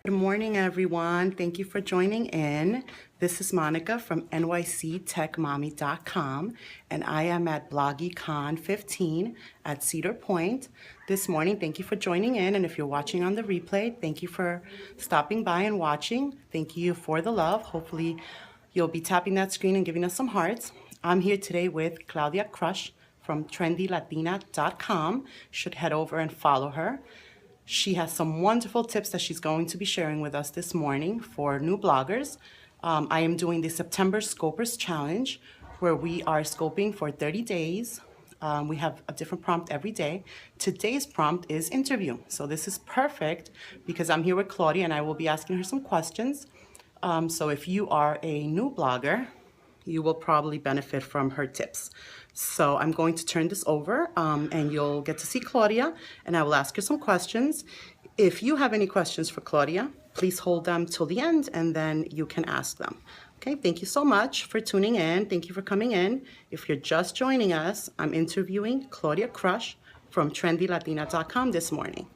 Good morning, everyone. Thank you for joining in. This is Monica from NYCTechMommy.com, and I am at BloggyCon 15 at Cedar Point this morning. Thank you for joining in, and if you're watching on the replay, thank you for stopping by and watching. Thank you for the love. Hopefully, you'll be tapping that screen and giving us some hearts. I'm here today with Claudia Krusch from trendylatina.com. Should head over and follow her. She has some wonderful tips that she's going to be sharing with us this morning for new bloggers. I am doing the September Scopers Challenge, where we are scoping for 30 days. We have a different prompt every day. Today's prompt is interview. So this is perfect because I'm here with Claudia and I will be asking her some questions. So if you are a new blogger, you will probably benefit from her tips. So I'm going to turn this over and you'll get to see Claudia and I will ask her some questions. If you have any questions for Claudia, please hold them till the end and then you can ask them. Okay, thank you so much for tuning in. Thank you for coming in. If you're just joining us, I'm interviewing Claudia Krusch from trendylatina.com this morning.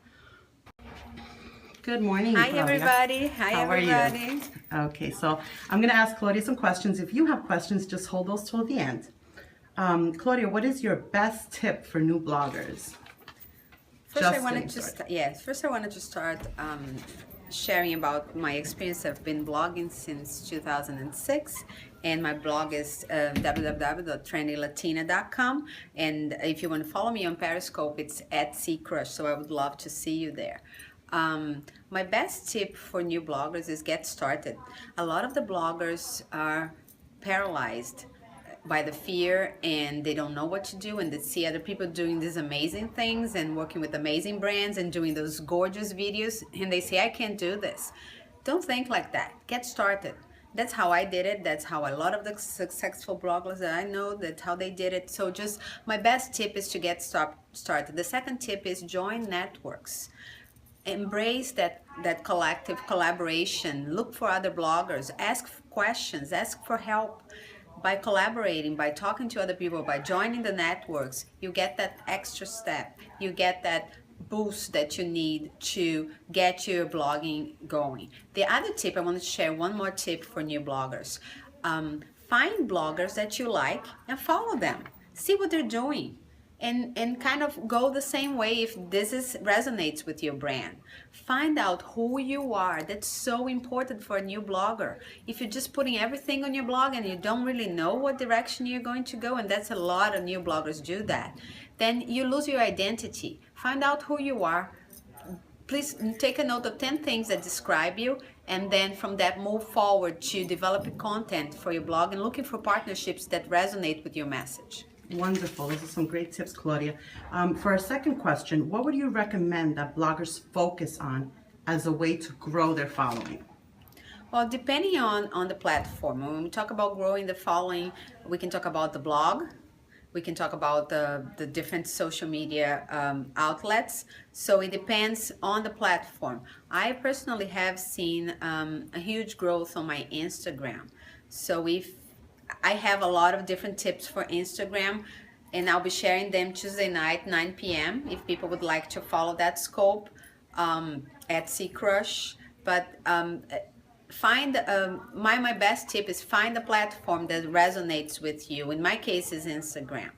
Good morning, Hi, Claudia. everybody. Hi, How everybody. Are you? Okay, so I'm going to ask Claudia some questions. If you have questions, just hold those till the end. Claudia, what is your best tip for new bloggers? First, I wanted to start sharing about my experience. I've been blogging since 2006, and my blog is www.trendylatina.com. And if you want to follow me on Periscope, it's @CCrush. So I would love to see you there. My best tip for new bloggers is get started. A lot of the bloggers are paralyzed by the fear and they don't know what to do, and they see other people doing these amazing things and working with amazing brands and doing those gorgeous videos, and they say, I can't do this. Don't think like that. Get started. That's how I did it. That's how a lot of the successful bloggers that I know, that's how they did it. So just my best tip is to get started. The second tip is join networks. Embrace that collective collaboration. Look for other bloggers. Ask questions. Ask for help. By collaborating, by talking to other people, by joining the networks, you get that extra step. You get that boost that you need to get your blogging going. The other tip, I want to share one more tip for new bloggers. Find bloggers that you like and follow them. See what they're doing. And kind of go the same way if this resonates with your brand. Find out who you are. That's so important for a new blogger. If you're just putting everything on your blog and you don't really know what direction you're going to go, and that's a lot of new bloggers do that, then you lose your identity. Find out who you are. Please take a note of 10 things that describe you, and then from that move forward to developing content for your blog and looking for partnerships that resonate with your message. Wonderful. Those are some great tips, Claudia. For our second question, what would you recommend that bloggers focus on as a way to grow their following? Well, depending on the platform. When we talk about growing the following, we can talk about the blog. We can talk about the different social media outlets. So it depends on the platform. I personally have seen a huge growth on my Instagram. So if I have a lot of different tips for Instagram, and I'll be sharing them Tuesday night, 9 p.m. if people would like to follow that scope @CCrush. But my best tip is find a platform that resonates with you. In my case, is Instagram.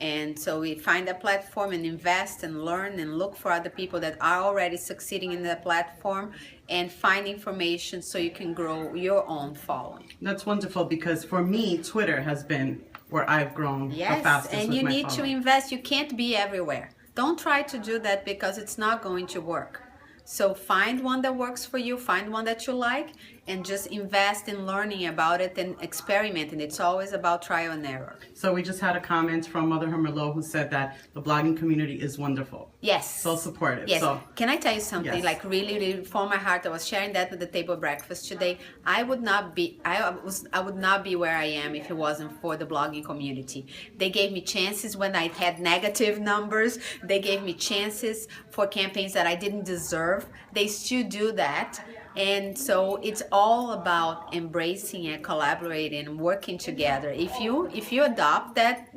And so we find a platform and invest and learn and look for other people that are already succeeding in that platform and find information so you can grow your own following. That's wonderful because for me, Twitter has been where I've grown the fastest. Yes, and you need to invest. You can't be everywhere. Don't try to do that because it's not going to work. So find one that works for you, find one that you like, and just invest in learning about it and experimenting. It's always about trial and error. So we just had a comment from Mother Merlot who said that the blogging community is wonderful. Yes. So supportive. Yes. So, can I tell you something? Yes. Like really from my heart, I was sharing that at the table breakfast today. I would not be where I am if it wasn't for the blogging community. They gave me chances when I had negative numbers. They gave me chances for campaigns that I didn't deserve. They still do that. And so it's all about embracing and collaborating and working together. If you adopt that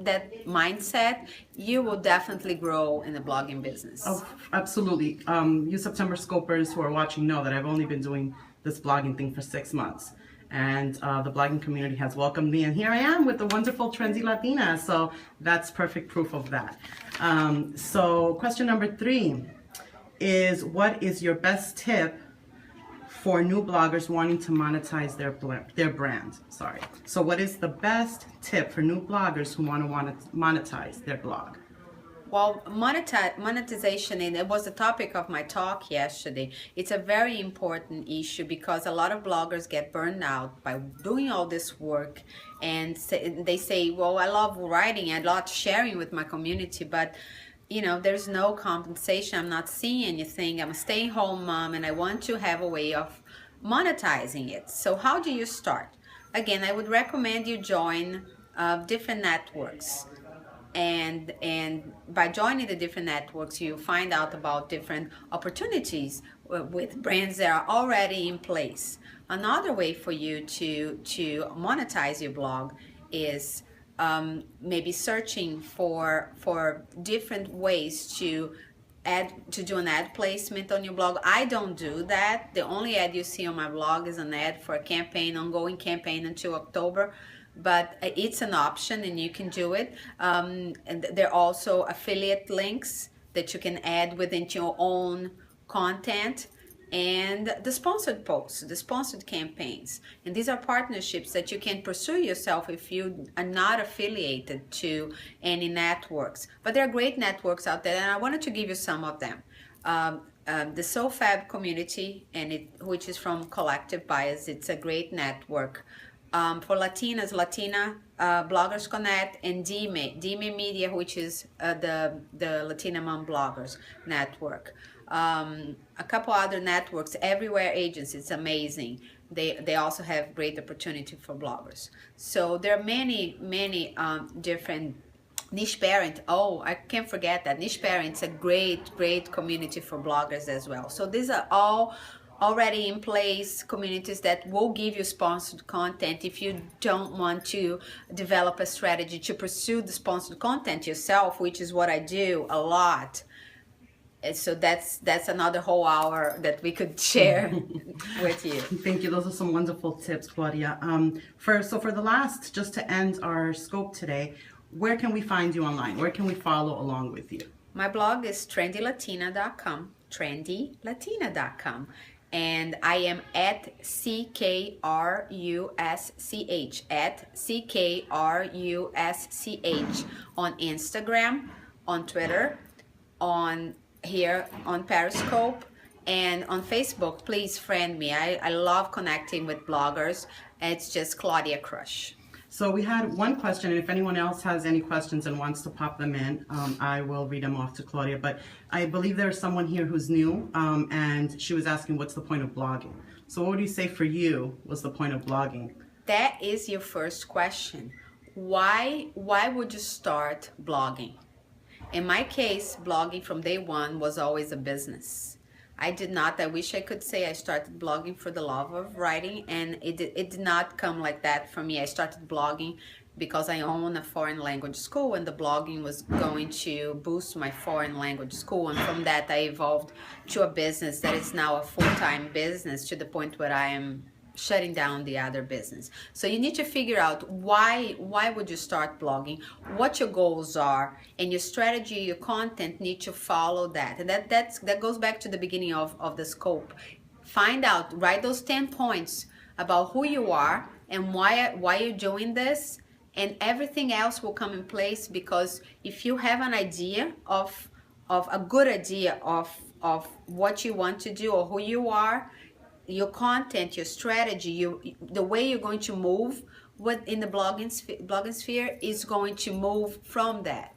mindset, you will definitely grow in the blogging business. Oh, absolutely. You September scopers who are watching know that I've only been doing this blogging thing for 6 months. And the blogging community has welcomed me, and here I am with the wonderful trendy Latina. So that's perfect proof of that. So question number 3 is, what is your best tip for new bloggers wanting to monetize their brand? Sorry. So what is the best tip for new bloggers who want to monetize their blog? Well, monetization, and it was the topic of my talk yesterday. It's a very important issue because a lot of bloggers get burned out by doing all this work, and they say, well, I love writing, I love sharing with my community, but there's no compensation. I'm not seeing anything. I'm a stay-at-home mom, and I want to have a way of monetizing it. So how do you start? Again, I would recommend you join different networks. And by joining the different networks, you find out about different opportunities with brands that are already in place. Another way for you to monetize your blog is maybe searching for different ways to do an ad placement on your blog. I don't do that. The only ad you see on my blog is an ad for a campaign, ongoing campaign until October. But it's an option and you can do it. And there are also affiliate links that you can add within your own content, and the sponsored posts, the sponsored campaigns. And these are partnerships that you can pursue yourself if you are not affiliated to any networks. But there are great networks out there, and I wanted to give you some of them. The SoFab community, which is from Collective Bias, it's a great network. For Latinas, Latina Bloggers Connect, and Dime Media, which is the Latina Mom Bloggers Network. A couple other networks, Everywhere Agency, it's amazing. They also have great opportunity for bloggers. So there are many different. Niche Parent, I can't forget that. Niche Parent's a great community for bloggers as well. So these are all already in place communities that will give you sponsored content if you don't want to develop a strategy to pursue the sponsored content yourself, which is what I do a lot. And so that's another whole hour that we could share with you. Thank you. Those are some wonderful tips, Claudia. For the last, just to end our scope today, where can we find you online? Where can we follow along with you? My blog is trendylatina.com, trendylatina.com. And I am at CKRUSCH, at CKRUSCH on Instagram, on Twitter, on Periscope, and on Facebook. Please friend me. I love connecting with bloggers. It's just Claudia Krusch. So we had one question, and if anyone else has any questions and wants to pop them in, I will read them off to Claudia. But I believe there's someone here who's new, and she was asking, what's the point of blogging? So what would you say for you was the point of blogging? That is your first question. Why would you start blogging? In my case, blogging from day one was always a business. I wish I could say I started blogging for the love of writing, and it did not come like that for me. I started blogging because I own a foreign language school, and the blogging was going to boost my foreign language school. And from that, I evolved to a business that is now a full-time business, to the point where I am shutting down the other business. So you need to figure out why would you start blogging, what your goals are, and your strategy, your content need to follow that. And that goes back to the beginning of the scope. Find out, write those 10 points about who you are and why you're doing this, and everything else will come in place. Because if you have an idea of a good idea of what you want to do or who you are, your content, your strategy, the way you're going to move in the blogging sphere is going to move from that.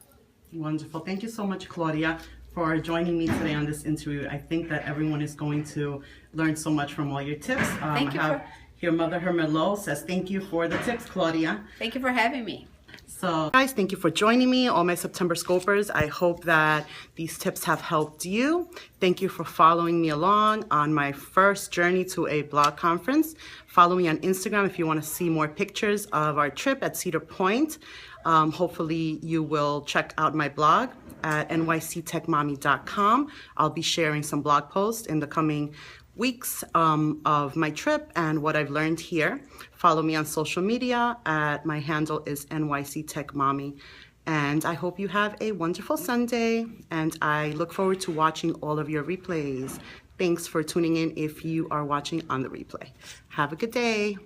Wonderful. Thank you so much, Claudia, for joining me today on this interview. I think that everyone is going to learn so much from all your tips. Thank you. Here, Mother Hermelot says, thank you for the tips, Claudia. Thank you for having me. So guys, thank you for joining me, all my September scopers. I hope that these tips have helped you. Thank you for following me along on my first journey to a blog conference. Follow me on Instagram if you want to see more pictures of our trip at Cedar Point. Hopefully you will check out my blog at NYCTechMommy.com. I'll be sharing some blog posts in the coming weeks of my trip and what I've learned here. Follow me on social media my handle is NYCTechMommy. And I hope you have a wonderful Sunday, and I look forward to watching all of your replays. Thanks for tuning in if you are watching on the replay. Have a good day.